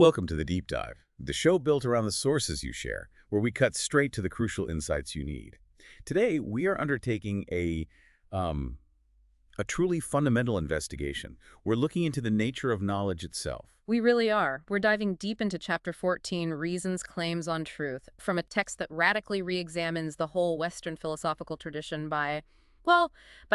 Welcome to The Deep Dive, the show built around the sources you share, where we cut straight to the crucial insights you need. Today, we are undertaking a truly fundamental investigation. We're looking into the nature of knowledge itself. We really are. We're diving deep into Chapter 14, Reason's Claims on Truth, from a text that radically re-examines the whole Western philosophical tradition by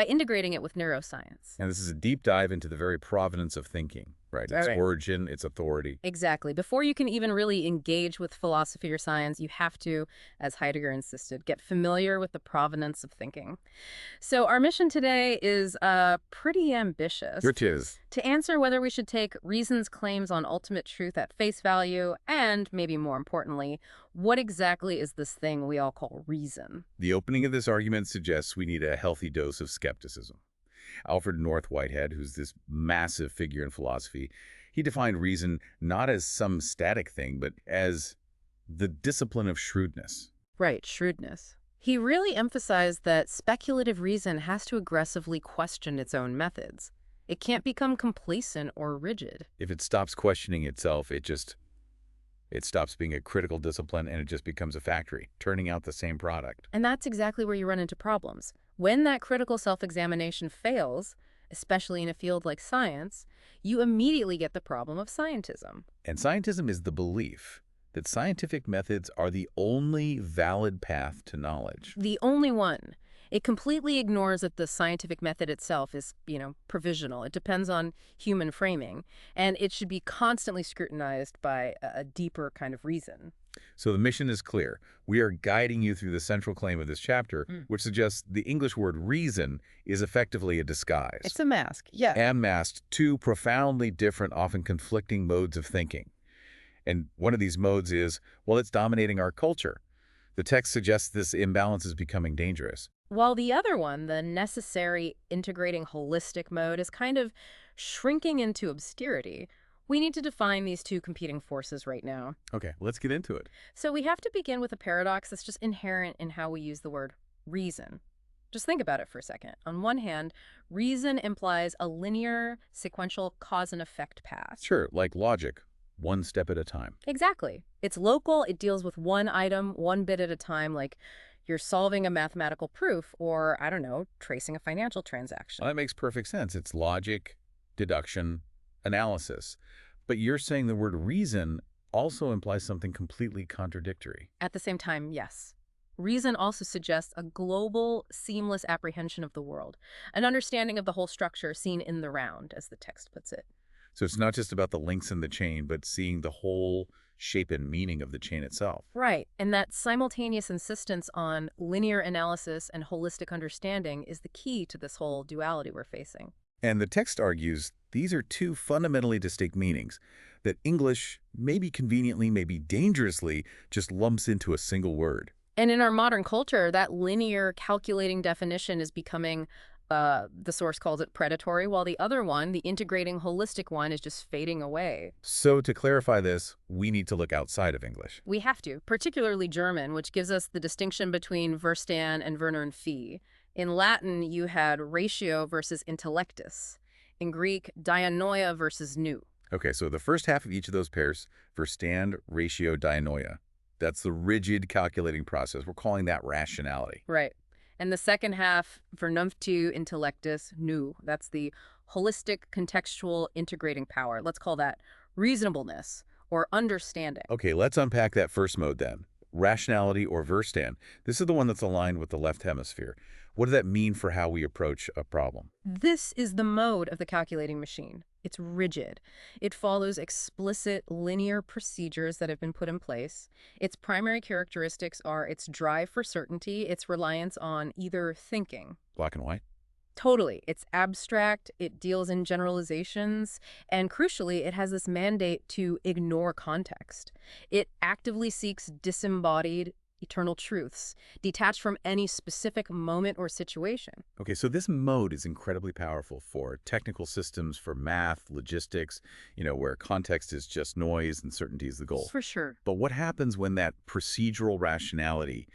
integrating it with neuroscience. And this is a deep dive into the very provenance of thinking, right? Its origin, its authority. Exactly. Before you can even really engage with philosophy or science, you have to, as Heidegger insisted, get familiar with the provenance of thinking. So our mission today is pretty ambitious. It is. To answer whether we should take Reason's claims on ultimate truth at face value, and, maybe more importantly, what exactly is this thing we all call reason? The opening of this argument suggests we need a healthy dose of skepticism. Alfred North Whitehead, who's this massive figure in philosophy, he defined reason not as some static thing, but as the discipline of shrewdness. Right, shrewdness. He really emphasized that speculative reason has to aggressively question its own methods. It can't become complacent or rigid. If it stops questioning itself, it stops being a critical discipline and it just becomes a factory, turning out the same product. And that's exactly where you run into problems. When that critical self-examination fails, especially in a field like science, you immediately get the problem of scientism. And scientism is the belief that scientific methods are the only valid path to knowledge. The only one. It completely ignores that the scientific method itself is, provisional. It depends on human framing, and it should be constantly scrutinized by a deeper kind of reason. So the mission is clear. We are guiding you through the central claim of this chapter, which suggests the English word reason is effectively a disguise. It's a mask, yeah. And masked two profoundly different, often conflicting modes of thinking. And one of these modes is, well, it's dominating our culture. The text suggests this imbalance is becoming dangerous. While the other one, the necessary integrating holistic mode, is kind of shrinking into obscurity. We need to define these two competing forces right now. Okay, let's get into it. So we have to begin with a paradox that's just inherent in how we use the word reason. Just think about it for a second. On one hand, reason implies a linear, sequential cause and effect path. Sure, like logic, one step at a time. Exactly. It's local, it deals with one item, one bit at a time, like you're solving a mathematical proof or, I don't know, tracing a financial transaction. Well, that makes perfect sense. It's logic, deduction, analysis. But you're saying the word reason also implies something completely contradictory. At the same time, yes. Reason also suggests a global, seamless apprehension of the world, an understanding of the whole structure seen in the round, as the text puts it. So it's not just about the links in the chain, but seeing the whole shape and meaning of the chain itself. Right, and that simultaneous insistence on linear analysis and holistic understanding is the key to this whole duality we're facing. And the text argues these are two fundamentally distinct meanings that English, maybe conveniently, maybe dangerously, just lumps into a single word. And in our modern culture, that linear calculating definition is becoming, the source calls it predatory, while the other one, the integrating holistic one, is just fading away. So to clarify this, we need to look outside of English. We have to, particularly German, which gives us the distinction between Verstand and Verner and Phi. In Latin, you had ratio versus intellectus. In Greek, dianoia versus nous. Okay, so the first half of each of those pairs, Verstand, ratio, dianoia. That's the rigid calculating process. We're calling that rationality. Right. And the second half, vernunftiu intellectus, nous. That's the holistic, contextual, integrating power. Let's call that reasonableness or understanding. Okay, let's unpack that first mode then. Rationality or Verstand. This is the one that's aligned with the left hemisphere. What does that mean for how we approach a problem? This is the mode of the calculating machine. It's rigid. It follows explicit linear procedures that have been put in place. Its primary characteristics are its drive for certainty, its reliance on either thinking. Black and white? Totally. It's abstract, it deals in generalizations, and crucially, it has this mandate to ignore context. It actively seeks disembodied, eternal truths, detached from any specific moment or situation. Okay, so this mode is incredibly powerful for technical systems, for math, logistics, where context is just noise and certainty is the goal. For sure. But what happens when that procedural rationality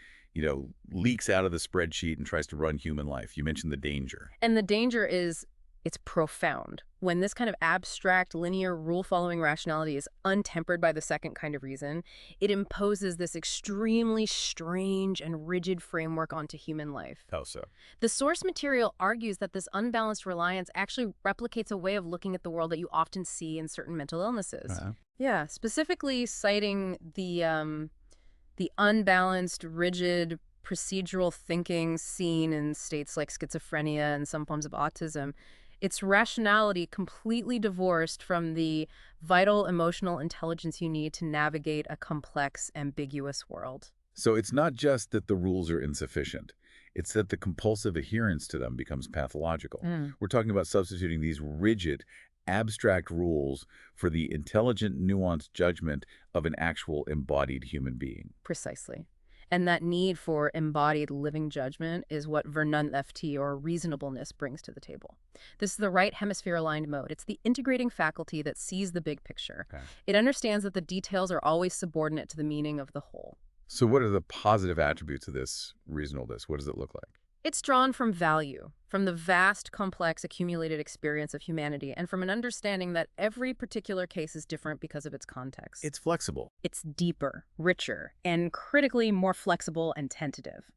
leaks out of the spreadsheet and tries to run human life? You mentioned the danger. And the danger is It's profound. When this kind of abstract, linear, rule-following rationality is untempered by the second kind of reason, it imposes this extremely strange and rigid framework onto human life. How so? The source material argues that this unbalanced reliance actually replicates a way of looking at the world that you often see in certain mental illnesses. Yeah, specifically citing the unbalanced, rigid, procedural thinking seen in states like schizophrenia and some forms of autism. It's rationality completely divorced from the vital emotional intelligence you need to navigate a complex, ambiguous world. So it's not just that the rules are insufficient. It's that the compulsive adherence to them becomes pathological. We're talking about substituting these rigid, abstract rules for the intelligent, nuanced judgment of an actual embodied human being. Precisely. And that need for embodied living judgment is what vernunft or reasonableness brings to the table. This is the right hemisphere-aligned mode. It's the integrating faculty that sees the big picture. It understands that the details are always subordinate to the meaning of the whole. So what are the positive attributes of this reasonableness? What does it look like? It's drawn from value, from the vast, complex, accumulated experience of humanity, and from an understanding that every particular case is different because of its context. It's flexible. It's deeper, richer, and critically more flexible and tentative.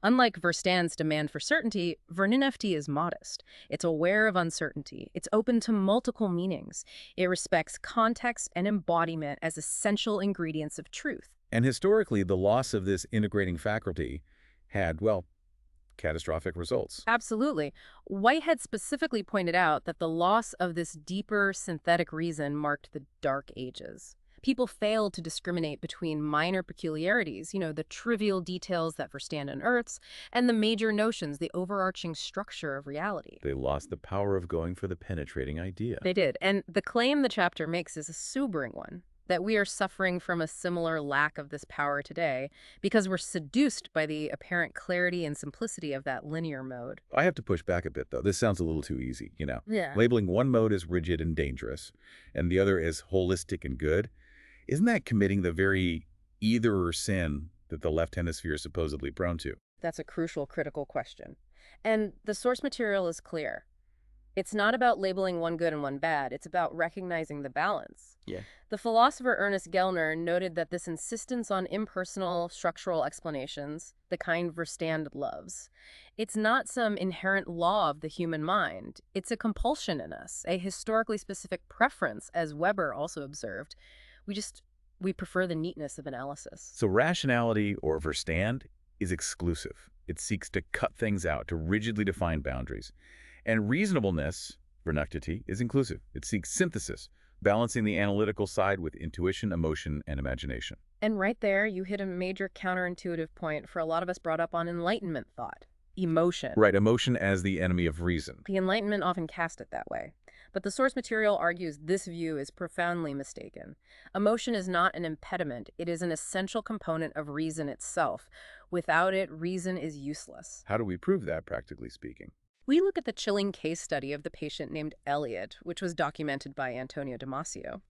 Unlike Verstand's demand for certainty, vernunft is modest. It's aware of uncertainty. It's open to multiple meanings. It respects context and embodiment as essential ingredients of truth. And historically, the loss of this integrating faculty had, well, catastrophic results. Absolutely. Whitehead specifically pointed out that the loss of this deeper synthetic reason marked the Dark Ages. People failed to discriminate between minor peculiarities, the trivial details that Verstand unearths, and the major notions, the overarching structure of reality. They lost the power of going for the penetrating idea. They did. And the claim the chapter makes is a sobering one, that we are suffering from a similar lack of this power today because we're seduced by the apparent clarity and simplicity of that linear mode. I have to push back a bit, though. This sounds a little too easy, Yeah. Labeling one mode as rigid and dangerous and the other as holistic and good. Isn't that committing the very either-or sin that the left hemisphere is supposedly prone to? That's a crucial, critical question. And the source material is clear. It's not about labeling one good and one bad. It's about recognizing the balance. Yeah. The philosopher Ernest Gellner noted that this insistence on impersonal structural explanations, the kind Verstand loves, it's not some inherent law of the human mind. It's a compulsion in us, a historically specific preference, as Weber also observed. We prefer the neatness of analysis. So rationality, or Verstand, is exclusive. It seeks to cut things out, to rigidly define boundaries. And reasonableness, vernunft, is inclusive. It seeks synthesis, balancing the analytical side with intuition, emotion, and imagination. And right there, you hit a major counterintuitive point for a lot of us brought up on Enlightenment thought. Emotion. Right, emotion as the enemy of reason. The Enlightenment often cast it that way. But the source material argues this view is profoundly mistaken. Emotion is not an impediment. It is an essential component of reason itself. Without it, reason is useless. How do we prove that, practically speaking? We look at the chilling case study of the patient named Elliot, which was documented by Antonio Damasio.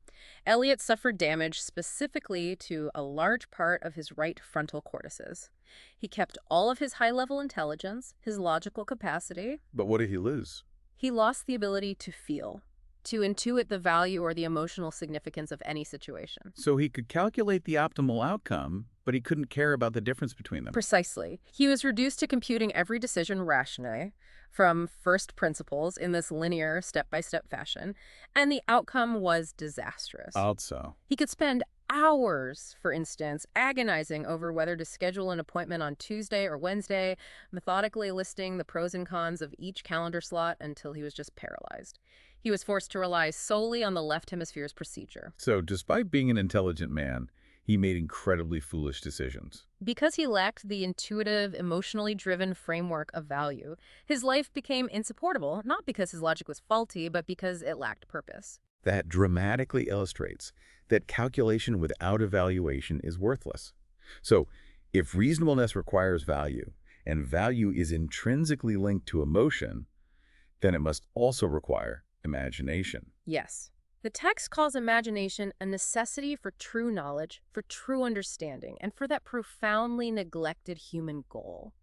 Elliot suffered damage specifically to a large part of his right frontal cortices. He kept all of his high-level intelligence, his logical capacity. But what did he lose? He lost the ability to feel, to intuit the value or the emotional significance of any situation. So he could calculate the optimal outcome, but he couldn't care about the difference between them. Precisely. He was reduced to computing every decision rationally, from first principles in this linear, step-by-step fashion, and the outcome was disastrous. Also. He could spend hours, for instance, agonizing over whether to schedule an appointment on Tuesday or Wednesday, methodically listing the pros and cons of each calendar slot until he was just paralyzed. He was forced to rely solely on the left hemisphere's procedure. So, despite being an intelligent man, he made incredibly foolish decisions. Because he lacked the intuitive, emotionally driven framework of value, his life became insupportable, not because his logic was faulty, but because it lacked purpose. That dramatically illustrates that calculation without evaluation is worthless. So, if reasonableness requires value, and value is intrinsically linked to emotion, then it must also require imagination. Yes. The text calls imagination a necessity for true knowledge, for true understanding, and for that profoundly neglected human goal,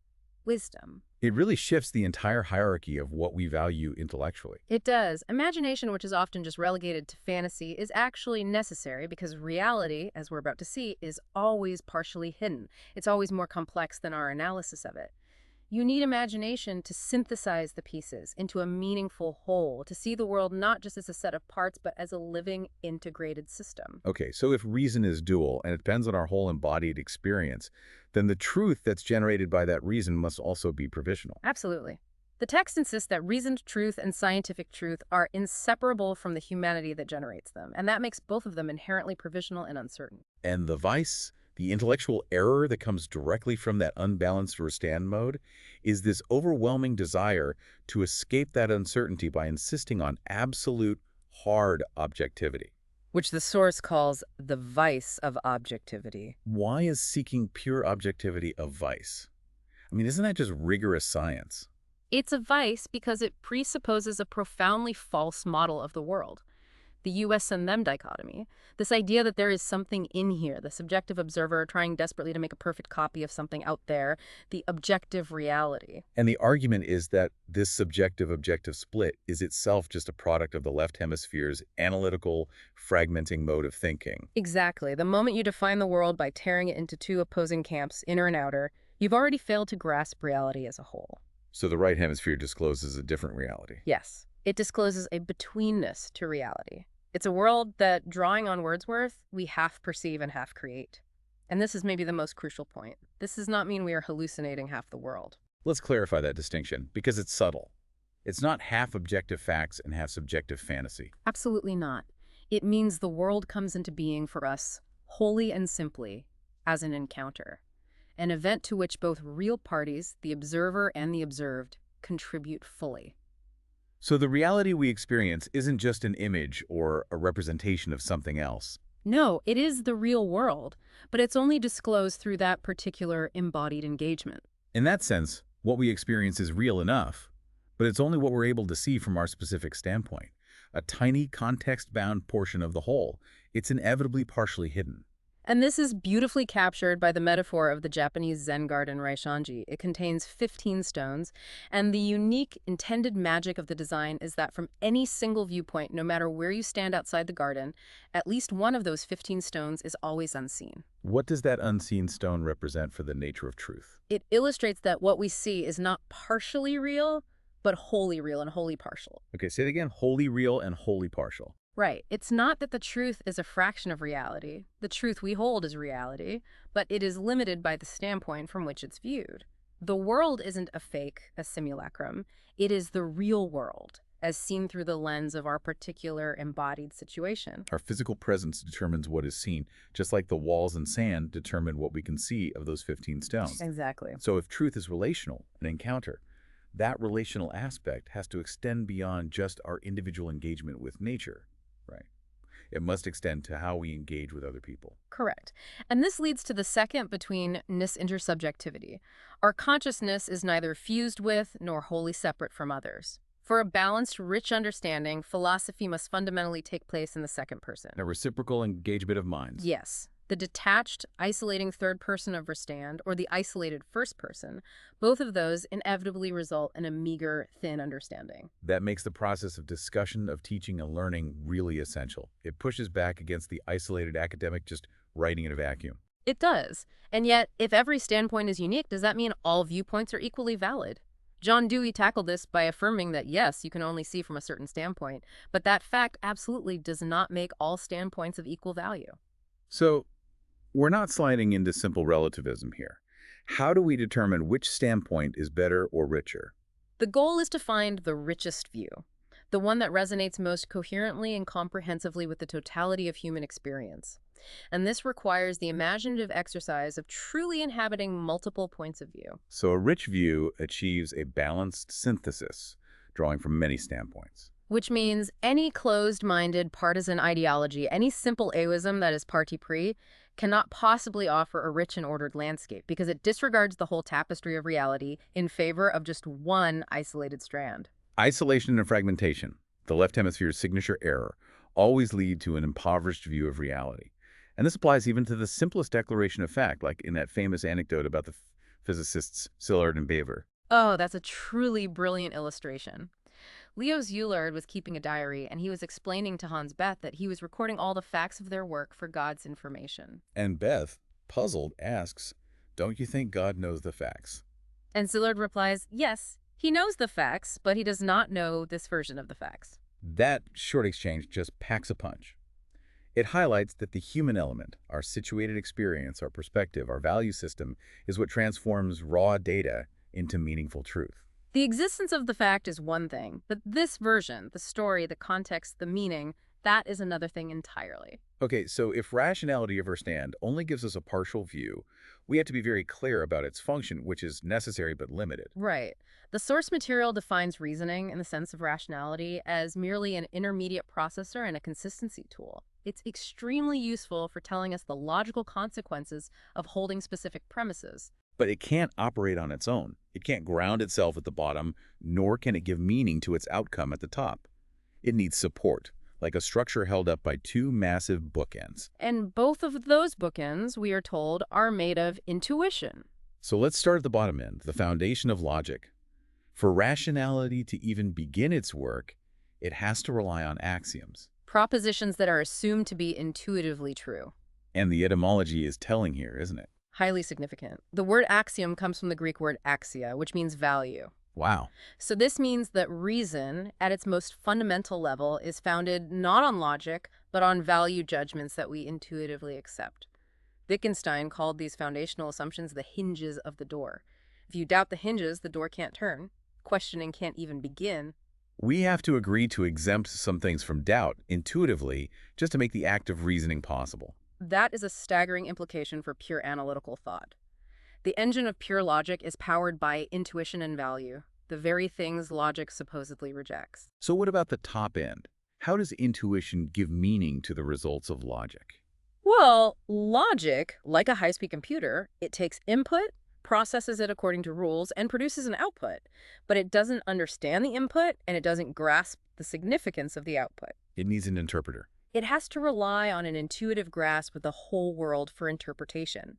wisdom. It really shifts the entire hierarchy of what we value intellectually. It does. Imagination, which is often just relegated to fantasy, is actually necessary because reality, as we're about to see, is always partially hidden. It's always more complex than our analysis of it. You need imagination to synthesize the pieces into a meaningful whole, to see the world not just as a set of parts, but as a living, integrated system. Okay, so if reason is dual and it depends on our whole embodied experience, then the truth that's generated by that reason must also be provisional. Absolutely. The text insists that reasoned truth and scientific truth are inseparable from the humanity that generates them, and that makes both of them inherently provisional and uncertain. And the vice, the intellectual error that comes directly from that unbalanced Verstand mode, is this overwhelming desire to escape that uncertainty by insisting on absolute, hard objectivity. Which the source calls the vice of objectivity. Why is seeking pure objectivity a vice? I mean, isn't that just rigorous science? It's a vice because it presupposes a profoundly false model of the world. The US and them dichotomy. This idea that there is something in here, the subjective observer trying desperately to make a perfect copy of something out there, the objective reality. And the argument is that this subjective-objective split is itself just a product of the left hemisphere's analytical, fragmenting mode of thinking. Exactly. The moment you define the world by tearing it into two opposing camps, inner and outer, you've already failed to grasp reality as a whole. So the right hemisphere discloses a different reality. Yes. It discloses a betweenness to reality. It's a world that, drawing on Wordsworth, we half perceive and half create. And this is maybe the most crucial point. This does not mean we are hallucinating half the world. Let's clarify that distinction, because it's subtle. It's not half objective facts and half subjective fantasy. Absolutely not. It means the world comes into being for us, wholly and simply, as an encounter. An event to which both real parties, the observer and the observed, contribute fully. So the reality we experience isn't just an image or a representation of something else. No, it is the real world, but it's only disclosed through that particular embodied engagement. In that sense, what we experience is real enough, but it's only what we're able to see from our specific standpoint. A tiny context-bound portion of the whole. It's inevitably partially hidden. And this is beautifully captured by the metaphor of the Japanese Zen garden Raishanji. It contains 15 stones, and the unique intended magic of the design is that from any single viewpoint, no matter where you stand outside the garden, at least one of those 15 stones is always unseen. What does that unseen stone represent for the nature of truth? It illustrates that what we see is not partially real, but wholly real and wholly partial. Okay, say it again. Wholly real and wholly partial. Right. It's not that the truth is a fraction of reality. The truth we hold is reality, but it is limited by the standpoint from which it's viewed. The world isn't a fake, a simulacrum. It is the real world, as seen through the lens of our particular embodied situation. Our physical presence determines what is seen, just like the walls and sand determine what we can see of those 15 stones. Exactly. So if truth is relational, an encounter, that relational aspect has to extend beyond just our individual engagement with nature. Right. It must extend to how we engage with other people. Correct. And this leads to the second betweenness intersubjectivity. Our consciousness is neither fused with nor wholly separate from others. For a balanced, rich understanding, philosophy must fundamentally take place in the second person. A reciprocal engagement of minds. Yes. The detached, isolating third person of Verstand, or the isolated first person, both of those inevitably result in a meager, thin understanding. That makes the process of discussion, of teaching and learning really essential. It pushes back against the isolated academic just writing in a vacuum. It does. And yet, if every standpoint is unique, does that mean all viewpoints are equally valid? John Dewey tackled this by affirming that, yes, you can only see from a certain standpoint, but that fact absolutely does not make all standpoints of equal value. So, we're not sliding into simple relativism here. How do we determine which standpoint is better or richer? The goal is to find the richest view, the one that resonates most coherently and comprehensively with the totality of human experience. And this requires the imaginative exercise of truly inhabiting multiple points of view. So a rich view achieves a balanced synthesis, drawing from many standpoints. Which means any closed-minded partisan ideology, any simple aism that is parti pris, cannot possibly offer a rich and ordered landscape because it disregards the whole tapestry of reality in favor of just one isolated strand. Isolation and fragmentation, the left hemisphere's signature error, always lead to an impoverished view of reality. And this applies even to the simplest declaration of fact, like in that famous anecdote about the physicists Szilard and Bever. Oh, that's a truly brilliant illustration. Leo Szilard was keeping a diary, and he was explaining to Hans Bethe that he was recording all the facts of their work for God's information. And Beth, puzzled, asks, "Don't you think God knows the facts?" And Szilard replies, yes, he knows the facts, but he does not know this version of the facts. That short exchange just packs a punch. It highlights that the human element, our situated experience, our perspective, our value system, is what transforms raw data into meaningful truth. The existence of the fact is one thing, but this version, the story, the context, the meaning, that is another thing entirely. Okay, so if rationality of our stand only gives us a partial view, we have to be very clear about its function, which is necessary but limited. Right. The source material defines reasoning in the sense of rationality as merely an intermediate processor and a consistency tool. It's extremely useful for telling us the logical consequences of holding specific premises. But it can't operate on its own. It can't ground itself at the bottom, nor can it give meaning to its outcome at the top. It needs support, like a structure held up by two massive bookends. And both of those bookends, we are told, are made of intuition. So let's start at the bottom end, the foundation of logic. For rationality to even begin its work, it has to rely on axioms. Propositions that are assumed to be intuitively true. And the etymology is telling here, isn't it? Highly significant. The word axiom comes from the Greek word axia, which means value. Wow. So this means that reason, at its most fundamental level, is founded not on logic, but on value judgments that we intuitively accept. Wittgenstein called these foundational assumptions the hinges of the door. If you doubt the hinges, the door can't turn. Questioning can't even begin. We have to agree to exempt some things from doubt intuitively just to make the act of reasoning possible. That is a staggering implication for pure analytical thought. The engine of pure logic is powered by intuition and value, the very things logic supposedly rejects. So what about the top end? How does intuition give meaning to the results of logic? Well, logic, like a high-speed computer, it takes input, processes it according to rules, and produces an output. But it doesn't understand the input, and it doesn't grasp the significance of the output. It needs an interpreter. It has to rely on an intuitive grasp of the whole world for interpretation.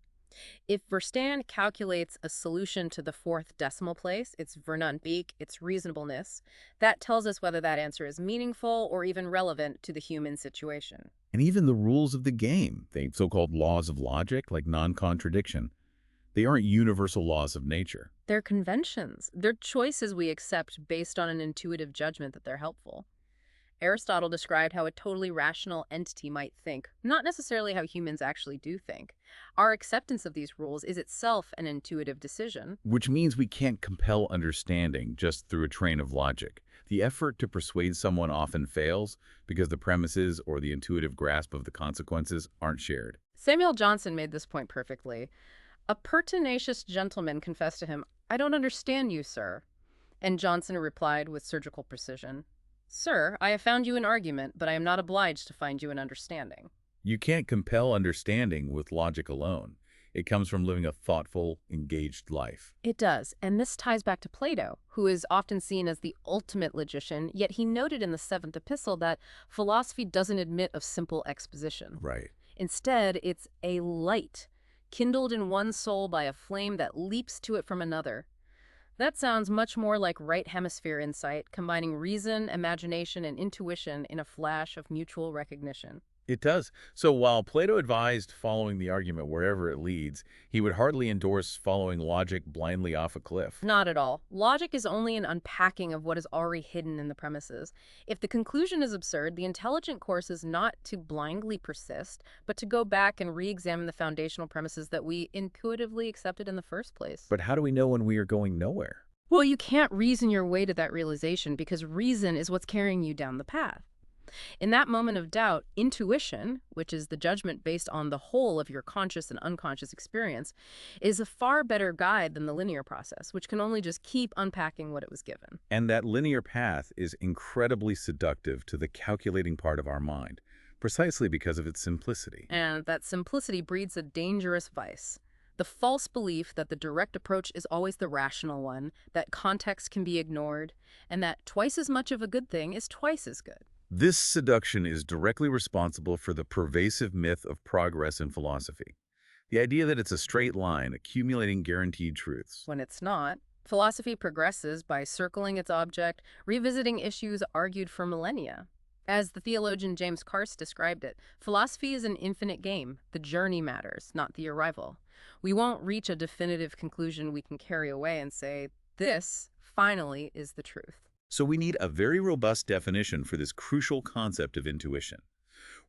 If Verstand calculates a solution to the fourth decimal place, its Vernunft, its reasonableness, that tells us whether that answer is meaningful or even relevant to the human situation. And even the rules of the game, the so-called laws of logic, like non-contradiction, they aren't universal laws of nature. They're conventions. They're choices we accept based on an intuitive judgment that they're helpful. Aristotle described how a totally rational entity might think, not necessarily how humans actually do think. Our acceptance of these rules is itself an intuitive decision. Which means we can't compel understanding just through a train of logic. The effort to persuade someone often fails because the premises or the intuitive grasp of the consequences aren't shared. Samuel Johnson made this point perfectly. A pertinacious gentleman confessed to him, "I don't understand you, sir." And Johnson replied with surgical precision, "Sir, I have found you an argument, but I am not obliged to find you an understanding." You can't compel understanding with logic alone. It comes from living a thoughtful, engaged life. It does, and this ties back to Plato, who is often seen as the ultimate logician, yet he noted in the seventh epistle that philosophy doesn't admit of simple exposition. Right. Instead, it's a light, kindled in one soul by a flame that leaps to it from another. That sounds much more like right hemisphere insight, combining reason, imagination, and intuition in a flash of mutual recognition. It does. So while Plato advised following the argument wherever it leads, he would hardly endorse following logic blindly off a cliff. Not at all. Logic is only an unpacking of what is already hidden in the premises. If the conclusion is absurd, the intelligent course is not to blindly persist, but to go back and re-examine the foundational premises that we intuitively accepted in the first place. But how do we know when we are going nowhere? Well, you can't reason your way to that realization because reason is what's carrying you down the path. In that moment of doubt, intuition, which is the judgment based on the whole of your conscious and unconscious experience, is a far better guide than the linear process, which can only just keep unpacking what it was given. And that linear path is incredibly seductive to the calculating part of our mind, precisely because of its simplicity. And that simplicity breeds a dangerous vice. The false belief that the direct approach is always the rational one, that context can be ignored, and that twice as much of a good thing is twice as good. This seduction is directly responsible for the pervasive myth of progress in philosophy. The idea that it's a straight line, accumulating guaranteed truths. When it's not, philosophy progresses by circling its object, revisiting issues argued for millennia. As the theologian James Carse described it, philosophy is an infinite game. The journey matters, not the arrival. We won't reach a definitive conclusion we can carry away and say, this, finally, is the truth. So we need a very robust definition for this crucial concept of intuition.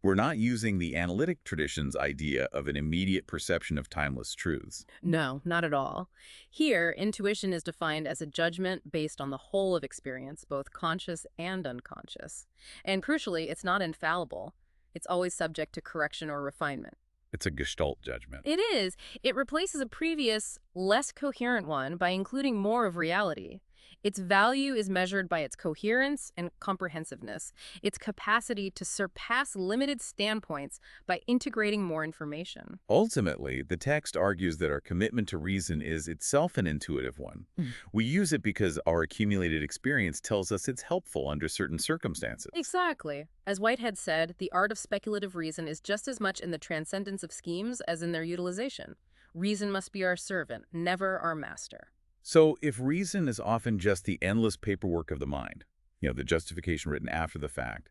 We're not using the analytic tradition's idea of an immediate perception of timeless truths. No, not at all. Here, intuition is defined as a judgment based on the whole of experience, both conscious and unconscious. And crucially, it's not infallible. It's always subject to correction or refinement. It's a Gestalt judgment. It is. It replaces a previous, less coherent one by including more of reality. Its value is measured by its coherence and comprehensiveness, its capacity to surpass limited standpoints by integrating more information. Ultimately, the text argues that our commitment to reason is itself an intuitive one. We use it because our accumulated experience tells us it's helpful under certain circumstances. Exactly. As Whitehead said, the art of speculative reason is just as much in the transcendence of schemes as in their utilization. Reason must be our servant, never our master. So if reason is often just the endless paperwork of the mind, the justification written after the fact,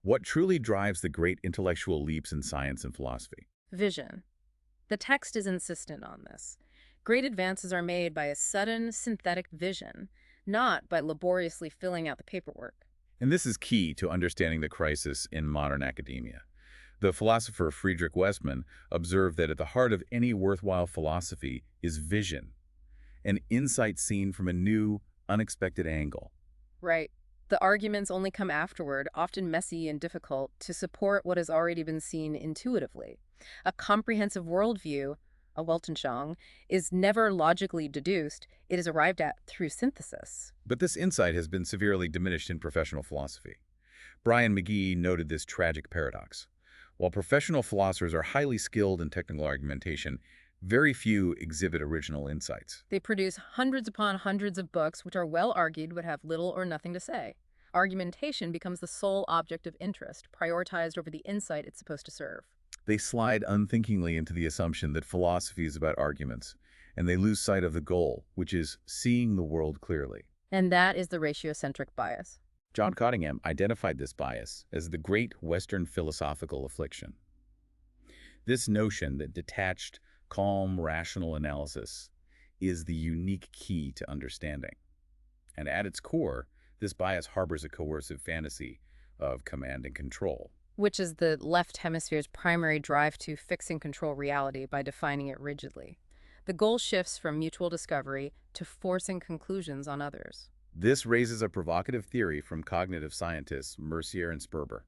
what truly drives the great intellectual leaps in science and philosophy? Vision. The text is insistent on this. Great advances are made by a sudden synthetic vision, not by laboriously filling out the paperwork. And this is key to understanding the crisis in modern academia. The philosopher Friedrich Westman observed that at the heart of any worthwhile philosophy is vision, an insight seen from a new, unexpected angle. Right. The arguments only come afterward, often messy and difficult, to support what has already been seen intuitively. A comprehensive worldview, a Weltanschauung, is never logically deduced. It is arrived at through synthesis. But this insight has been severely diminished in professional philosophy. Brian McGee noted this tragic paradox. While professional philosophers are highly skilled in technical argumentation, very few exhibit original insights. They produce hundreds upon hundreds of books which are well argued but have little or nothing to say. Argumentation becomes the sole object of interest, prioritized over the insight it's supposed to serve. They slide unthinkingly into the assumption that philosophy is about arguments, and they lose sight of the goal, which is seeing the world clearly. And that is the ratiocentric bias. John Cottingham identified this bias as the great Western philosophical affliction. This notion that detached, calm, rational analysis is the unique key to understanding. And at its core, this bias harbors a coercive fantasy of command and control. Which is the left hemisphere's primary drive to fix and control reality by defining it rigidly. The goal shifts from mutual discovery to forcing conclusions on others. This raises a provocative theory from cognitive scientists Mercier and Sperber.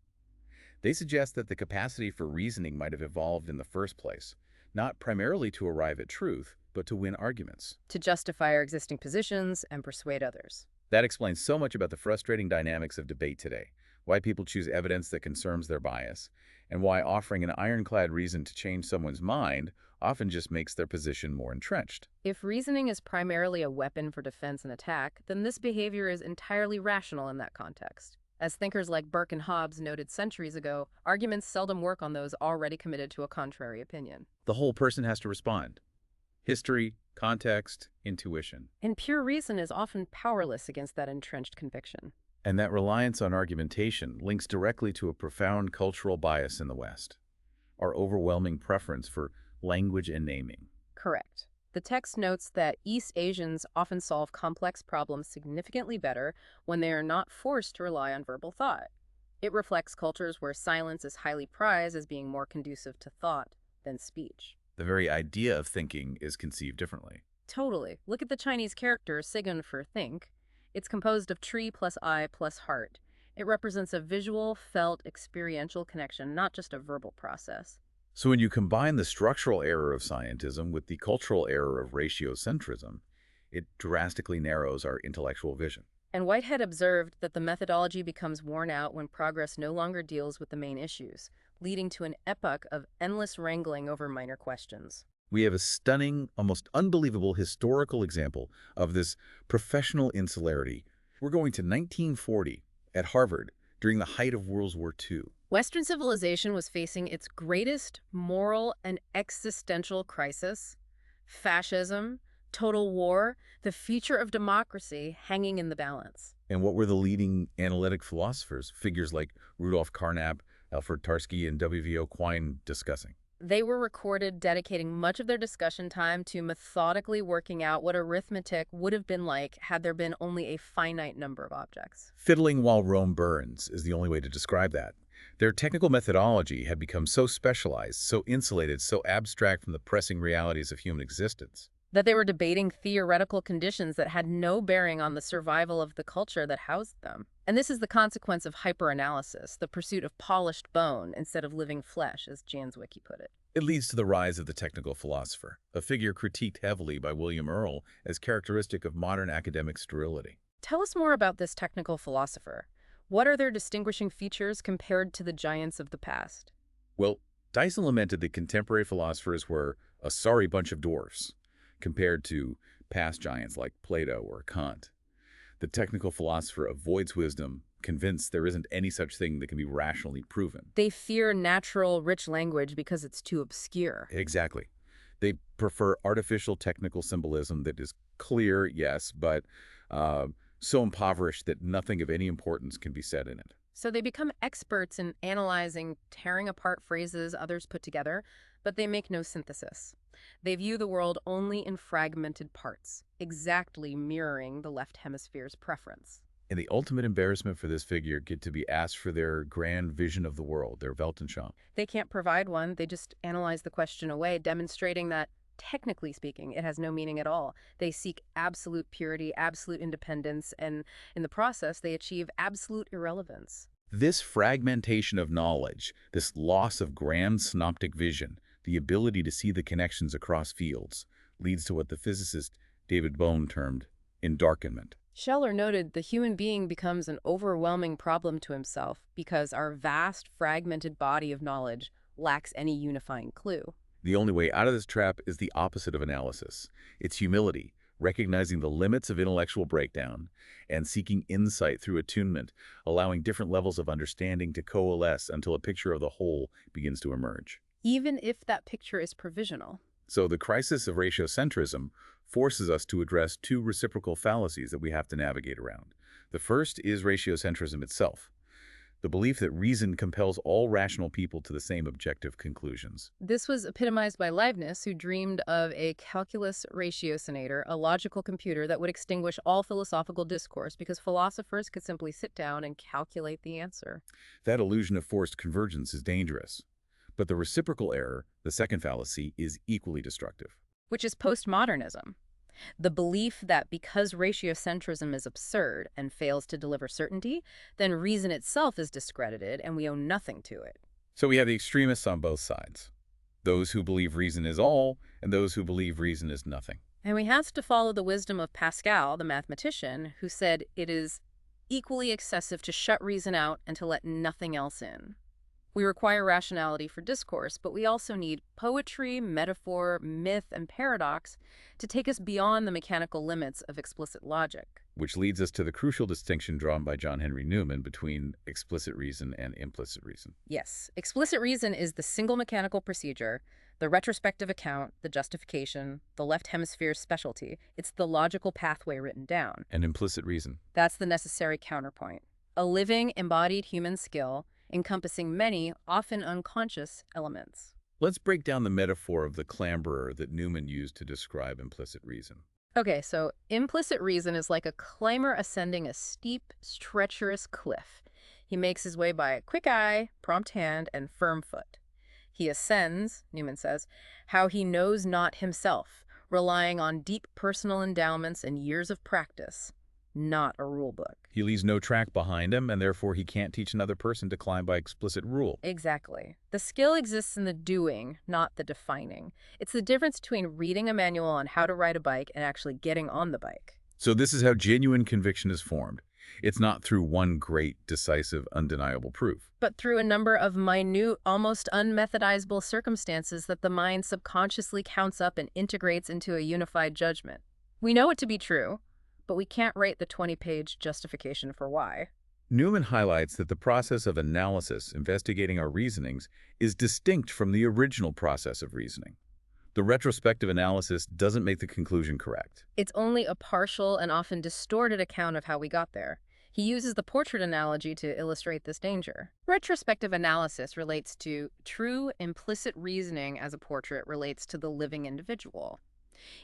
They suggest that the capacity for reasoning might have evolved in the first place, not primarily to arrive at truth, but to win arguments. To justify our existing positions and persuade others. That explains so much about the frustrating dynamics of debate today, why people choose evidence that confirms their bias, and why offering an ironclad reason to change someone's mind often just makes their position more entrenched. If reasoning is primarily a weapon for defense and attack, then this behavior is entirely rational in that context. As thinkers like Burke and Hobbes noted centuries ago, arguments seldom work on those already committed to a contrary opinion. The whole person has to respond. History, context, intuition. And pure reason is often powerless against that entrenched conviction. And that reliance on argumentation links directly to a profound cultural bias in the West, our overwhelming preference for language and naming. Correct. The text notes that East Asians often solve complex problems significantly better when they are not forced to rely on verbal thought. It reflects cultures where silence is highly prized as being more conducive to thought than speech. The very idea of thinking is conceived differently. Totally. Look at the Chinese character sigun for think. It's composed of tree plus eye plus heart. It represents a visual, felt, experiential connection, not just a verbal process. So when you combine the structural error of scientism with the cultural error of ratiocentrism, it drastically narrows our intellectual vision. And Whitehead observed that the methodology becomes worn out when progress no longer deals with the main issues, leading to an epoch of endless wrangling over minor questions. We have a stunning, almost unbelievable historical example of this professional insularity. We're going to 1940 at Harvard during the height of World War II. Western civilization was facing its greatest moral and existential crisis: fascism, total war, the future of democracy hanging in the balance. And what were the leading analytic philosophers, figures like Rudolf Carnap, Alfred Tarski, and W.V.O. Quine discussing? They were recorded dedicating much of their discussion time to methodically working out what arithmetic would have been like had there been only a finite number of objects. Fiddling while Rome burns is the only way to describe that. Their technical methodology had become so specialized, so insulated, so abstract from the pressing realities of human existence. That they were debating theoretical conditions that had no bearing on the survival of the culture that housed them. And this is the consequence of hyperanalysis, the pursuit of polished bone instead of living flesh, as Jan's wiki put it. It leads to the rise of the technical philosopher, a figure critiqued heavily by William Earle as characteristic of modern academic sterility. Tell us more about this technical philosopher. What are their distinguishing features compared to the giants of the past? Well, Dyson lamented that contemporary philosophers were a sorry bunch of dwarfs compared to past giants like Plato or Kant. The technical philosopher avoids wisdom, convinced there isn't any such thing that can be rationally proven. They fear natural, rich language because it's too obscure. Exactly. They prefer artificial technical symbolism that is clear, yes, but so impoverished that nothing of any importance can be said in it. So they become experts in analyzing, tearing apart phrases others put together, but they make no synthesis. They view the world only in fragmented parts, exactly mirroring the left hemisphere's preference. And the ultimate embarrassment for this figure get to be asked for their grand vision of the world, their Weltanschauung. They can't provide one, they just analyze the question away, demonstrating that, technically speaking, it has no meaning at all. They seek absolute purity, absolute independence, and in the process, they achieve absolute irrelevance. This fragmentation of knowledge, this loss of grand synoptic vision, the ability to see the connections across fields, leads to what the physicist David Bohm termed endarkenment. Scheller noted the human being becomes an overwhelming problem to himself because our vast, fragmented body of knowledge lacks any unifying clue. The only way out of this trap is the opposite of analysis. It's humility, recognizing the limits of intellectual breakdown and seeking insight through attunement, allowing different levels of understanding to coalesce until a picture of the whole begins to emerge. Even if that picture is provisional. So the crisis of ratiocentrism forces us to address two reciprocal fallacies that we have to navigate around. The first is ratiocentrism itself, the belief that reason compels all rational people to the same objective conclusions. This was epitomized by Leibniz, who dreamed of a calculus ratiocinator, a logical computer that would extinguish all philosophical discourse because philosophers could simply sit down and calculate the answer. That illusion of forced convergence is dangerous. But the reciprocal error, the second fallacy, is equally destructive. Which is postmodernism. The belief that because ratiocentrism is absurd and fails to deliver certainty, then reason itself is discredited and we owe nothing to it. So we have the extremists on both sides. Those who believe reason is all, and those who believe reason is nothing. And we have to follow the wisdom of Pascal, the mathematician, who said it is equally excessive to shut reason out and to let nothing else in. We require rationality for discourse, but we also need poetry, metaphor, myth, and paradox to take us beyond the mechanical limits of explicit logic. Which leads us to the crucial distinction drawn by John Henry Newman between explicit reason and implicit reason. Yes, explicit reason is the single mechanical procedure, the retrospective account, the justification, the left hemisphere's specialty. It's the logical pathway written down. And implicit reason. That's the necessary counterpoint. A living, embodied human skill encompassing many, often unconscious, elements. Let's break down the metaphor of the clamberer that Newman used to describe implicit reason. Okay, so implicit reason is like a climber ascending a steep, treacherous cliff. He makes his way by a quick eye, prompt hand, and firm foot. He ascends, Newman says, how he knows not himself, relying on deep personal endowments and years of practice, not a rule book. He leaves no track behind him, and therefore he can't teach another person to climb by explicit rule. Exactly. The skill exists in the doing, not the defining. It's the difference between reading a manual on how to ride a bike and actually getting on the bike. So this is how genuine conviction is formed. It's not through one great, decisive, undeniable proof, but through a number of minute, almost unmethodizable circumstances that the mind subconsciously counts up and integrates into a unified judgment. We know it to be true, but we can't write the 20-page justification for why. Newman highlights that the process of analysis, investigating our reasonings, is distinct from the original process of reasoning. The retrospective analysis doesn't make the conclusion correct. It's only a partial and often distorted account of how we got there. He uses the portrait analogy to illustrate this danger. Retrospective analysis relates to true implicit reasoning as a portrait relates to the living individual.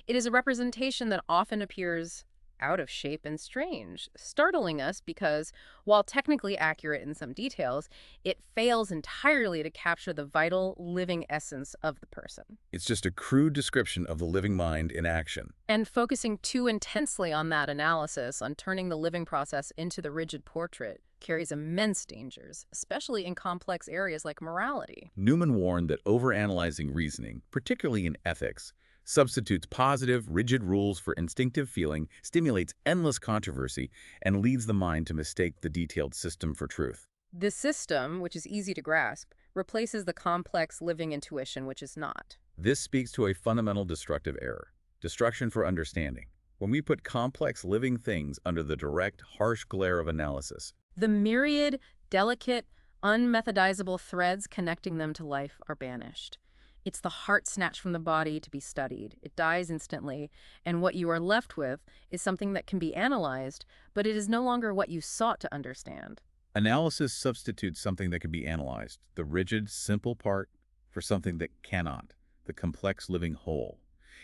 It is a representation that often appears out of shape and strange, startling us because, while technically accurate in some details, it fails entirely to capture the vital, living essence of the person. It's just a crude description of the living mind in action. And focusing too intensely on that analysis, on turning the living process into the rigid portrait, carries immense dangers, especially in complex areas like morality. Newman warned that overanalyzing reasoning, particularly in ethics, substitutes positive, rigid rules for instinctive feeling, stimulates endless controversy, and leads the mind to mistake the detailed system for truth. This system, which is easy to grasp, replaces the complex living intuition, which is not. This speaks to a fundamental destructive error, destruction for understanding. When we put complex living things under the direct, harsh glare of analysis, The myriad, delicate, unmethodizable threads connecting them to life are banished. It's the heart snatched from the body to be studied. It dies instantly, and what you are left with is something that can be analyzed, but it is no longer what you sought to understand. analysis substitutes something that can be analyzed, the rigid, simple part, for something that cannot, the complex living whole.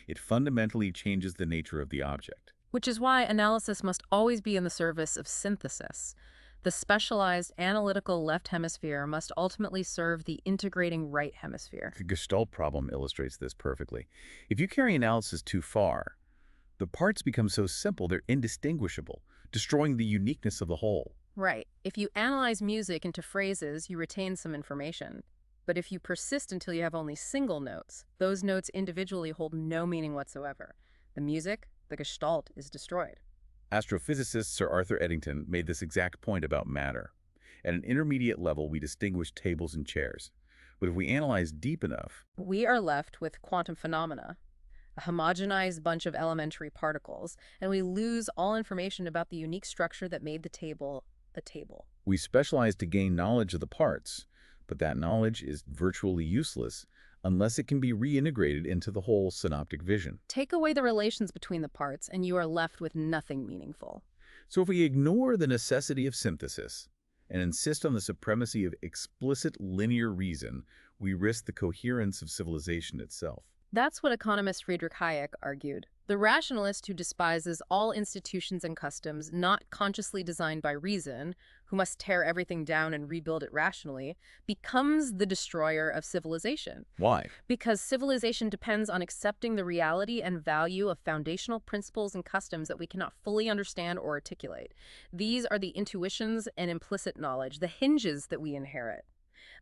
It fundamentally changes the nature of the object. Which is why analysis must always be in the service of synthesis. The specialized analytical left hemisphere must ultimately serve the integrating right hemisphere. The Gestalt problem illustrates this perfectly. If you carry analysis too far, the parts become so simple they're indistinguishable, destroying the uniqueness of the whole. Right. If you analyze music into phrases, you retain some information. But if you persist until you have only single notes, those notes individually hold no meaning whatsoever. The music, the Gestalt, is destroyed. Astrophysicist Sir Arthur Eddington made this exact point about matter. At an intermediate level, we distinguish tables and chairs. But if we analyze deep enough, We are left with quantum phenomena, a homogenized bunch of elementary particles, and we lose all information about the unique structure that made the table a table. we specialize to gain knowledge of the parts, but that knowledge is virtually useless unless it can be reintegrated into the whole synoptic vision. Take away the relations between the parts, and you are left with nothing meaningful. So if we ignore the necessity of synthesis and insist on the supremacy of explicit linear reason, we risk the coherence of civilization itself. That's what economist Friedrich Hayek argued. The rationalist who despises all institutions and customs not consciously designed by reason, who must tear everything down and rebuild it rationally, becomes the destroyer of civilization. Why? Because civilization depends on accepting the reality and value of foundational principles and customs that we cannot fully understand or articulate. These are the intuitions and implicit knowledge, the hinges that we inherit.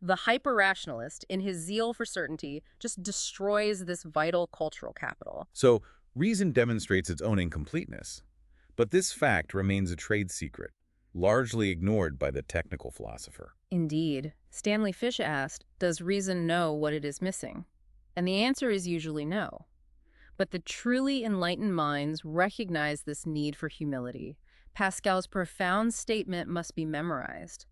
The hyper-rationalist, in his zeal for certainty, just destroys this vital cultural capital. So reason demonstrates its own incompleteness. But this fact remains a trade secret, largely ignored by the technical philosopher. Indeed. Stanley Fish asked, does reason know what it is missing? And the answer is usually no. But the truly enlightened minds recognize this need for humility. Pascal's profound statement must be memorized.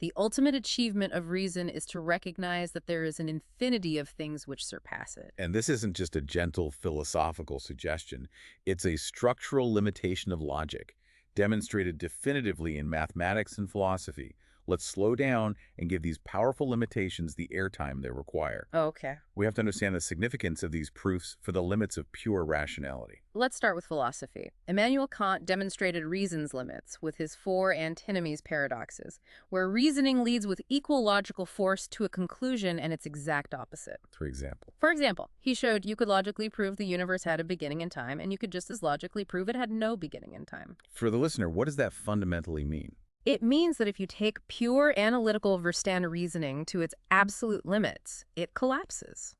The ultimate achievement of reason is to recognize that there is an infinity of things which surpass it. And this isn't just a gentle philosophical suggestion. It's a structural limitation of logic, demonstrated definitively in mathematics and philosophy. Let's slow down and give these powerful limitations the airtime they require. Okay. We have to understand the significance of these proofs for the limits of pure rationality. Let's start with philosophy. Immanuel Kant demonstrated reason's limits with his four antinomies paradoxes, where reasoning leads with equal logical force to a conclusion and its exact opposite. For example, He showed you could logically prove the universe had a beginning in time, and you could just as logically prove it had no beginning in time. for the listener, what does that fundamentally mean? It means that if you take pure analytical Verstand reasoning to its absolute limits, it collapses.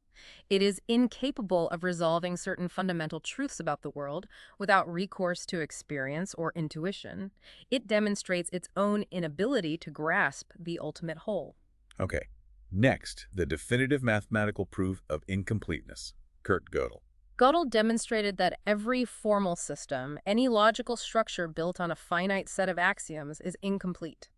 It is incapable of resolving certain fundamental truths about the world without recourse to experience or intuition. It demonstrates its own inability to grasp the ultimate whole. Okay. Next, the definitive mathematical proof of incompleteness. Kurt Gödel. Gödel demonstrated that every formal system, any logical structure built on a finite set of axioms, is incomplete.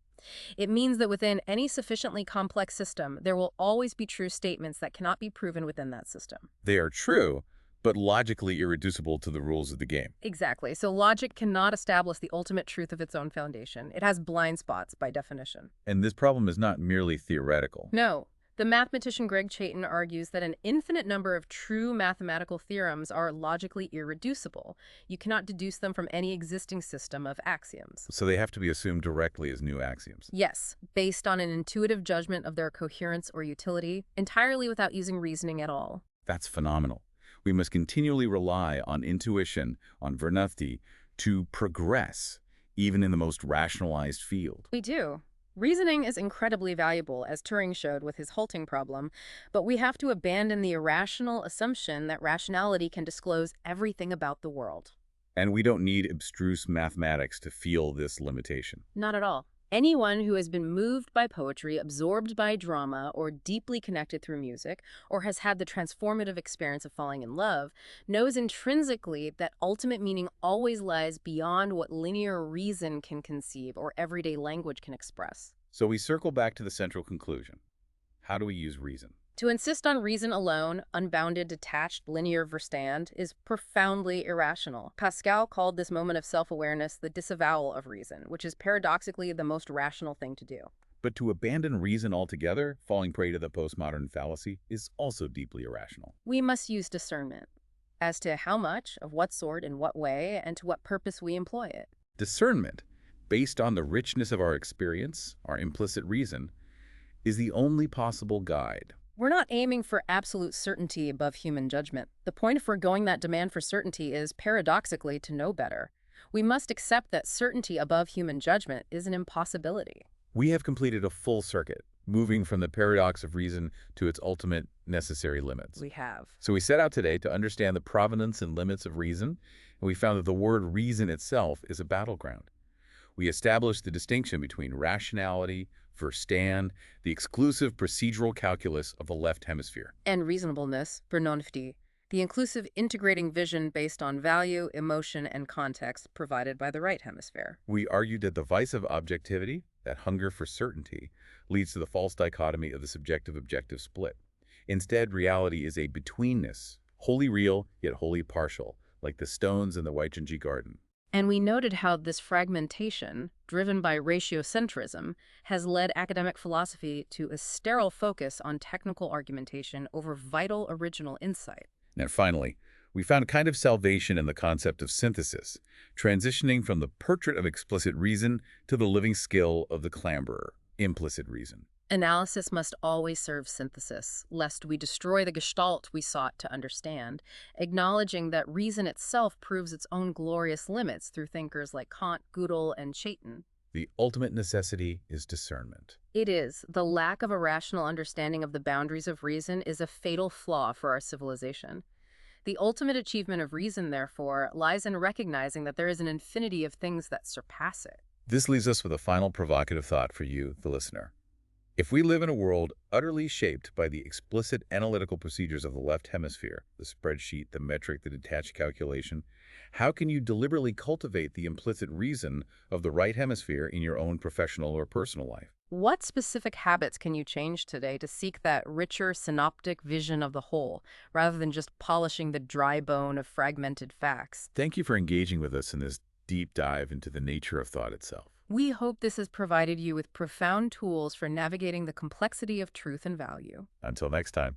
It means that within any sufficiently complex system, there will always be true statements that cannot be proven within that system. They are true, but logically irreducible to the rules of the game. Exactly. So logic cannot establish the ultimate truth of its own foundation. It has blind spots by definition. And this problem is not merely theoretical. No. The mathematician Greg Chaitin argues that an infinite number of true mathematical theorems are logically irreducible. You cannot deduce them from any existing system of axioms. So they have to be assumed directly as new axioms. Yes, based on an intuitive judgment of their coherence or utility, entirely without using reasoning at all. That's phenomenal. We must continually rely on intuition, on vernunty, to progress, even in the most rationalized field. We do. Reasoning is incredibly valuable, as Turing showed with his halting problem, but we have to abandon the irrational assumption that rationality can disclose everything about the world. And we don't need abstruse mathematics to feel this limitation. Not at all. Anyone who has been moved by poetry, absorbed by drama, or deeply connected through music, or has had the transformative experience of falling in love, knows intrinsically that ultimate meaning always lies beyond what linear reason can conceive or everyday language can express. So we circle back to the central conclusion. How do we use reason? To insist on reason alone, unbounded, detached, linear Verstand, is profoundly irrational. Pascal called this moment of self-awareness the disavowal of reason, which is paradoxically the most rational thing to do. But to abandon reason altogether, falling prey to the postmodern fallacy, is also deeply irrational. We must use discernment as to how much, of what sort, in what way, and to what purpose we employ it. Discernment, based on the richness of our experience, our implicit reason, is the only possible guide. We're not aiming for absolute certainty above human judgment. The point of foregoing that demand for certainty is, paradoxically, to know better. We must accept that certainty above human judgment is an impossibility. We have completed a full circuit, moving from the paradox of reason to its ultimate necessary limits. We have. So we set out today to understand the provenance and limits of reason, and we found that the word reason itself is a battleground. We established the distinction between rationality, Verstand, the exclusive procedural calculus of the left hemisphere. And reasonableness, Vernunft, the inclusive integrating vision based on value, emotion, and context provided by the right hemisphere. We argued that the vice of objectivity, that hunger for certainty, leads to the false dichotomy of the subjective-objective split. Instead, reality is a betweenness, wholly real yet wholly partial, like the stones in the Whitehead garden. And we noted how this fragmentation, driven by ratiocentrism, has led academic philosophy to a sterile focus on technical argumentation over vital original insight. And finally, we found a kind of salvation in the concept of synthesis, transitioning from the portrait of explicit reason to the living skill of the clamberer, implicit reason. Analysis must always serve synthesis, lest we destroy the gestalt we sought to understand, acknowledging that reason itself proves its own glorious limits through thinkers like Kant, Gödel, and Chaitin. The ultimate necessity is discernment. It is. The lack of a rational understanding of the boundaries of reason is a fatal flaw for our civilization. The ultimate achievement of reason, therefore, lies in recognizing that there is an infinity of things that surpass it. This leaves us with a final provocative thought for you, the listener. If we live in a world utterly shaped by the explicit analytical procedures of the left hemisphere, the spreadsheet, the metric, the detached calculation, how can you deliberately cultivate the implicit reason of the right hemisphere in your own professional or personal life? What specific habits can you change today to seek that richer synoptic vision of the whole, rather than just polishing the dry bone of fragmented facts? Thank you for engaging with us in this deep dive into the nature of thought itself. We hope this has provided you with profound tools for navigating the complexity of truth and value. Until next time.